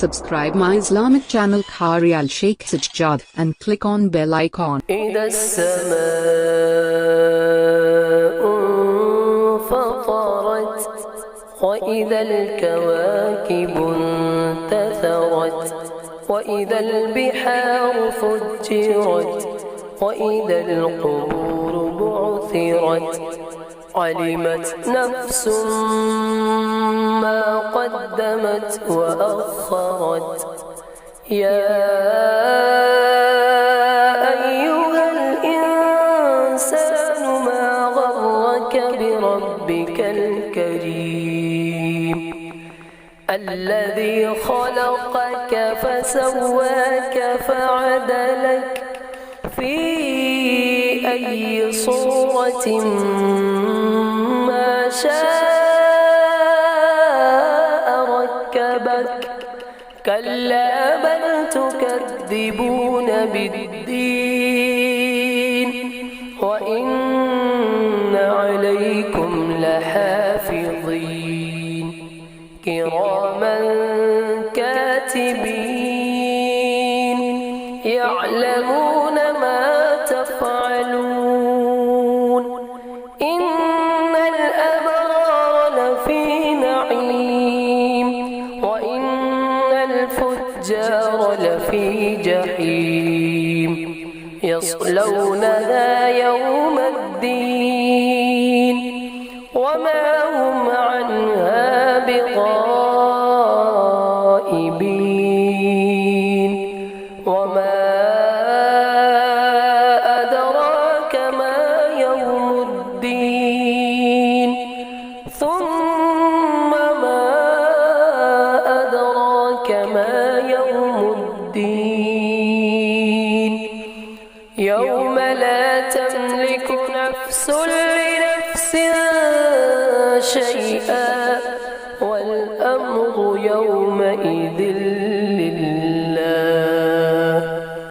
Subscribe my Islamic channel Qari Al Sheikh Sajjad and click on bell icon. إذا السماء انفطرت وإذا الكواكب انتثرت وإذا البحار فجرت وإذا القبور بعثرت علمت نفس ما قدمت وأخرت يا أيها الإنسان ما غرك بربك الكريم الذي خلقك فسواك فعدلك في أي صورة ما شاء ركبك كلا بل تكذبون بالدين وإن عليكم لحافظين كراما كاتبين يعلمون ما تفعلون إن الأبرار لفي نعيم وإن الفجار لفي جحيم يصلونها يوم الدين وما هم عنها بغائبين وما أدراك ما يوم الدين ثم ما أدراك ما يوم الدين يوم لا تملك نفس لنفس شيئا والأمر يومئذ لله